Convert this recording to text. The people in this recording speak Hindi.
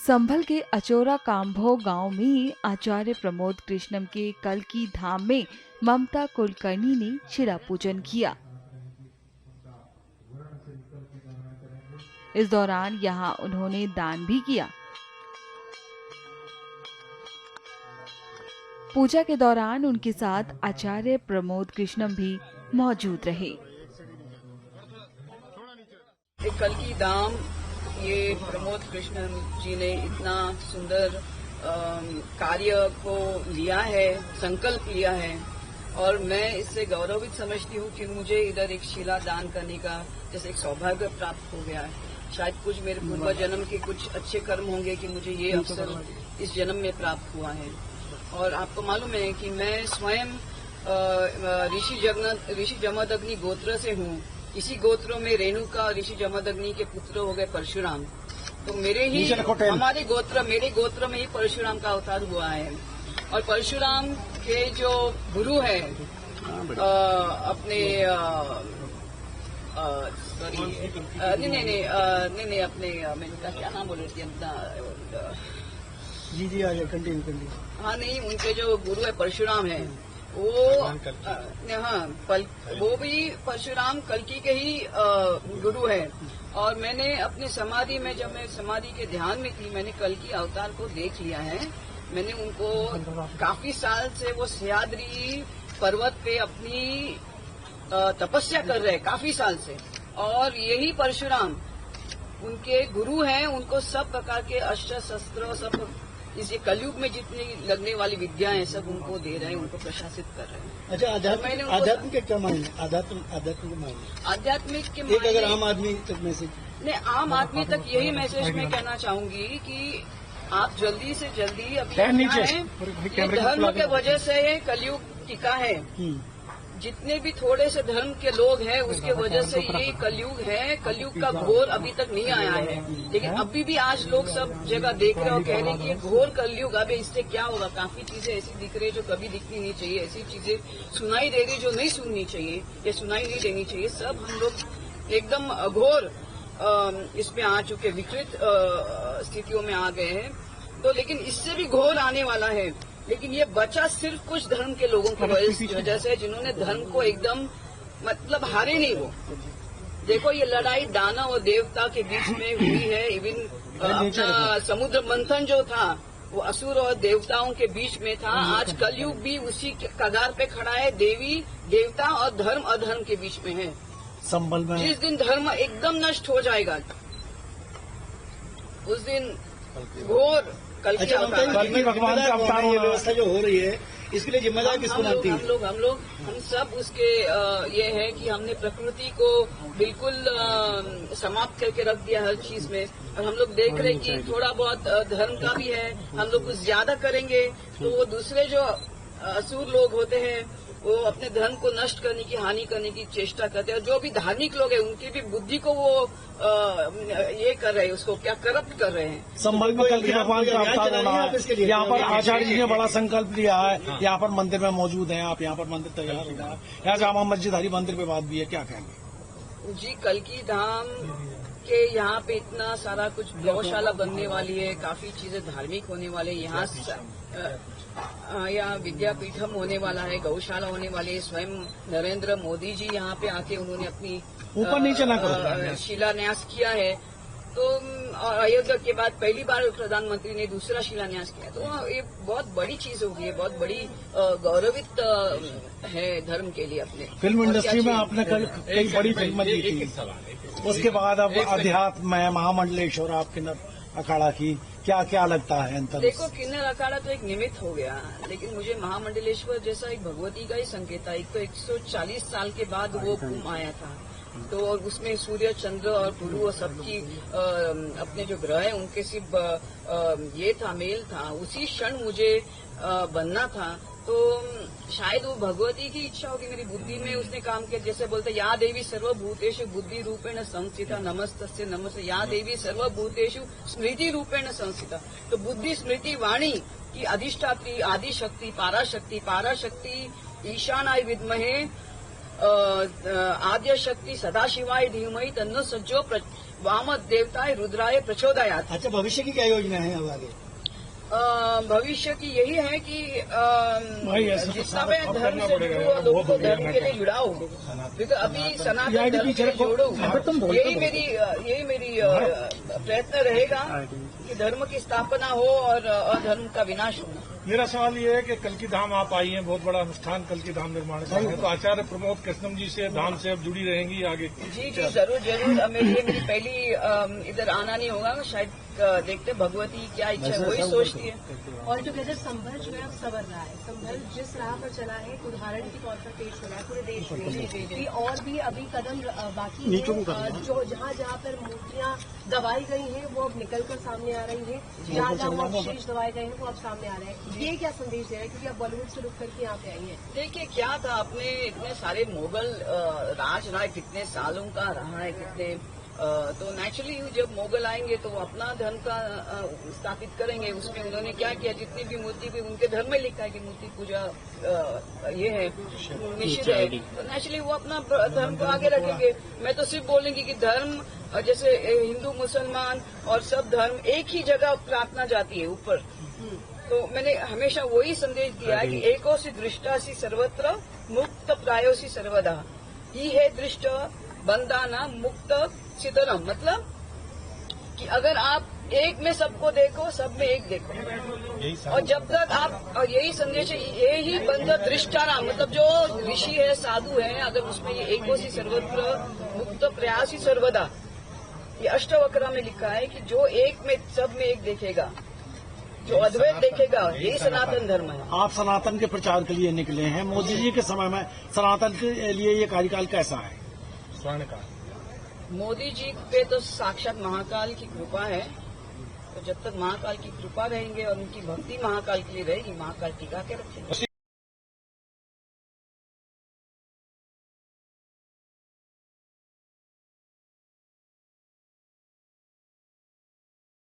संभल के अचोरा काम्भो गांव में आचार्य प्रमोद कृष्णम के कल्की धाम में ममता कुलकर्णी ने शिला पूजन किया। इस दौरान यहां उन्होंने दान भी किया। पूजा के दौरान उनके साथ आचार्य प्रमोद कृष्णम भी मौजूद रहे। कल्की धाम ये प्रमोद कृष्णन जी ने इतना सुंदर कार्य को लिया है, संकल्प लिया है और मैं इससे गौरवित समझती हूँ कि मुझे इधर एक शिला दान करने का जैसे एक सौभाग्य प्राप्त हो गया है। शायद कुछ मेरे पूर्व जन्म के कुछ अच्छे कर्म होंगे कि मुझे ये अवसर इस जन्म में प्राप्त हुआ है। और आपको मालूम है कि मैं स्वयं ऋषि जमदग्नि गोत्र से हूँ। इसी गोत्रों में रेणुका और ऋषि जमदग्नि के पुत्र हो गए परशुराम। तो मेरे गोत्र में ही परशुराम का अवतार हुआ है। और परशुराम के जो गुरु है अपने नहीं अपने मैंने कहा क्या नाम बोले थे जी आगे कंटिन्यू। हाँ नहीं, उनके जो गुरु है परशुराम है वो भी परशुराम कल्की के ही गुरु है। और मैंने अपने समाधि में जब मैं समाधि के ध्यान में थी मैंने कल्की अवतार को देख लिया है। मैंने उनको काफी साल से वो सह्याद्री पर्वत पे अपनी तपस्या कर रहे हैं काफी साल से। और यही परशुराम उनके गुरु हैं। उनको सब प्रकार के अस्त्र शस्त्र सब इस कलयुग में जितनी लगने वाली विद्याएं सब उनको दे रहे हैं, उनको प्रशासित कर रहे हैं। अच्छा, आध्यात्म के क्या मायने? आध्यात्म के मायने आध्यात्मिक के मायने अगर आम आदमी तक मैसेज नहीं, आम आदमी तक यही मैसेज मैं कहना चाहूंगी कि आप जल्दी से जल्दी अभी धर्म के वजह से कलयुग टिका है। जितने भी थोड़े से धर्म के लोग हैं उसके वजह से ये कलयुग है। कलयुग का घोर अभी तक नहीं आया है, लेकिन अभी भी आज लोग सब जगह देख रहे और कह रहे हैं कि ये घोर कलयुग अबे इससे क्या होगा। काफी चीजें ऐसी दिख रही है जो कभी दिखनी नहीं चाहिए, ऐसी चीजें सुनाई दे रही जो नहीं सुननी चाहिए या सुनाई नहीं देनी चाहिए। सब हम लोग एकदम घोर इसमें आ चुके, विकृत स्थितियों में आ गए हैं। तो लेकिन इससे भी घोर आने वाला है। लेकिन ये बचा सिर्फ कुछ धर्म के लोगों की वजह से, जिन्होंने धर्म को एकदम मतलब हारे नहीं। वो देखो ये लड़ाई दानव और देवता के बीच में हुई है। इवन अपना समुद्र मंथन जो था वो असुर और देवताओं के बीच में था। आज कलयुग भी उसी कगार पे खड़ा है। देवी देवता और धर्म अधर्म के बीच में है। संभल में जिस दिन धर्म एकदम नष्ट हो जाएगा उस दिन घोर अच्छा, भगवान का अवतार ये व्यवस्था जो हो रही है इसके लिए जिम्मेदार किसको मानती है? हम सब उसके ये है कि हमने प्रकृति को बिल्कुल समाप्त करके रख दिया हर चीज में। और हम लोग देख रहे हैं कि थोड़ा बहुत धर्म का भी है। हम लोग कुछ ज्यादा करेंगे तो वो दूसरे जो असुर लोग होते हैं वो अपने धर्म को नष्ट करने की, हानि करने की चेष्टा करते हैं। और जो भी धार्मिक लोग हैं उनकी भी बुद्धि को वो ये कर रहे हैं, उसको क्या करप्ट कर रहे हैं। संभल में कल भगवान का अवतार होना है। यहाँ पर आचार्य जी ने बड़ा संकल्प लिया है। यहाँ पर मंदिर में मौजूद हैं आप, यहाँ पर मंदिर तैयार हो रहा है। यहाँ जामा मस्जिद हरी मंदिर पे बात भी है, क्या कहेंगे जी? कल्की धाम के यहाँ पे इतना सारा कुछ गौशाला बनने वाली है, काफी चीजें धार्मिक होने वाले। यहाँ विद्यापीठम होने वाला है, गौशाला होने वाली है। स्वयं नरेंद्र मोदी जी यहाँ पे आके उन्होंने अपनी ऊपर नीचे ना करो शिलान्यास किया है। तो और अयोध्या के बाद पहली बार प्रधानमंत्री ने दूसरा शिलान्यास किया। तो ये बहुत बड़ी चीज होगी, ये बहुत बड़ी गौरवित है धर्म के लिए। अपने फिल्म इंडस्ट्री में आपने कई बड़ी फिल्में दी थी, उसके बाद अब अध्यात्म में महामंडलेश्वर आप किन्नर अखाड़ा की क्या क्या लगता है अंतर? देखो, किन्नर अखाड़ा तो एक निमित्त हो गया, लेकिन मुझे महामंडलेश्वर जैसा एक भगवती का ही संकेत था। एक तो 140 साल के बाद वो कुंभ आया था, तो और उसमें सूर्य चंद्र और गुरु और सबकी अपने जो ग्रह है उनके सिर्फ ये था, मेल था। उसी क्षण मुझे बनना था। तो शायद वो भगवती की इच्छा होगी मेरी बुद्धि में। उसने काम किया, जैसे बोलते या देवी सर्वभूतेषु बुद्धि रूपेण संस्थिता नमस्तस्य नमस्ते। या देवी सर्वभूतेषु स्मृति रूपेण संस्थिता। तो बुद्धि स्मृति वाणी की अधिष्ठात्री आदिशक्ति पाराशक्ति ईशानाय विद्महे आद्य शक्ति सदाशिवाय धीमहि तन्नो सज्जो वामद देवताय रुद्राय प्रचोदयात्। अच्छा, भविष्य की क्या योजना है अब आगे? भविष्य की यही है कि जितना मैं धर्म से जुड़ूं और लोगों को धर्म के लिए जुड़ाऊं, क्योंकि अभी सनातन धर्म से जोड़ूं, यही मेरी प्रयत्न रहेगा कि धर्म की स्थापना हो और अधर्म का विनाश हो। मेरा सवाल ये है कि कल की धाम आप आई हैं, बहुत बड़ा अनुष्ठान कल की धाम निर्माण का है, तो आचार्य प्रमोद कृष्णम जी से धाम से अब जुड़ी रहेंगी आगे? जी जी, जरूर जरूर। अब मेरी पहली इधर आना नहीं होगा, शायद देखते भगवती क्या इच्छा है वही सोचती है। और टुगेदर संभल जो है अब संवर रहा है, संभल जिस राह पर चला है उदाहरण के तौर पर पेश हो रहा है पूरे देश में। भी और भी अभी कदम बाकी है, जो जहाँ जहाँ पर मूर्तियाँ दबाई गई हैं वो अब निकलकर सामने आ रही हैं, जहाँ जहाँ अवशेष दबाए गए हैं वो अब सामने आ रहे हैं। ये क्या संदेश दे रहा है, क्योंकि आप बॉलीवुड से रुक करके यहाँ पे आई हैं? देखिए क्या था, आपने इतने सारे मुगल राज रहा है, कितने सालों का रहा है, कितने तो नेचुरली जब मुगल आएंगे तो वो अपना धर्म का स्थापित करेंगे। उसमें उन्होंने क्या किया, जितनी भी मूर्ति भी उनके धर्म में लिखा है कि मूर्ति पूजा ये है निषिद्ध है, तो नेचुरली वो अपना धर्म को आगे रखेंगे। मैं तो सिर्फ बोलूंगी कि धर्म जैसे हिंदू मुसलमान और सब धर्म एक ही जगह प्रार्थना जाती है ऊपर, तो मैंने हमेशा वही संदेश दिया है कि एकोसी दृष्टासी सर्वत्र मुक्त प्रायोसी सर्वदा ही है दृष्ट बंदाना मुक्त चितरम। मतलब कि अगर आप एक में सबको देखो, सब में एक देखो, और जब तक आप, और यही संदेश है, यही बंध दृष्टाना, मतलब जो ऋषि है साधु है, अगर उसमें ये एकोसी सर्वत्र मुक्त प्रयासी सर्वदा, ये अष्टवक्र में लिखा है कि जो एक में सब में एक देखेगा, जो अद्वैत देखेगा, यही सनातन धर्म है। आप सनातन के प्रचार के लिए निकले हैं, मोदी जी के समय में सनातन के लिए ये कार्यकाल कैसा है? स्वर्णकाल। मोदी जी पे तो साक्षात महाकाल की कृपा है, तो जब तक महाकाल की कृपा रहेंगे और उनकी भक्ति महाकाल के लिए रहेगी, महाकाल टिका के रखेंगे।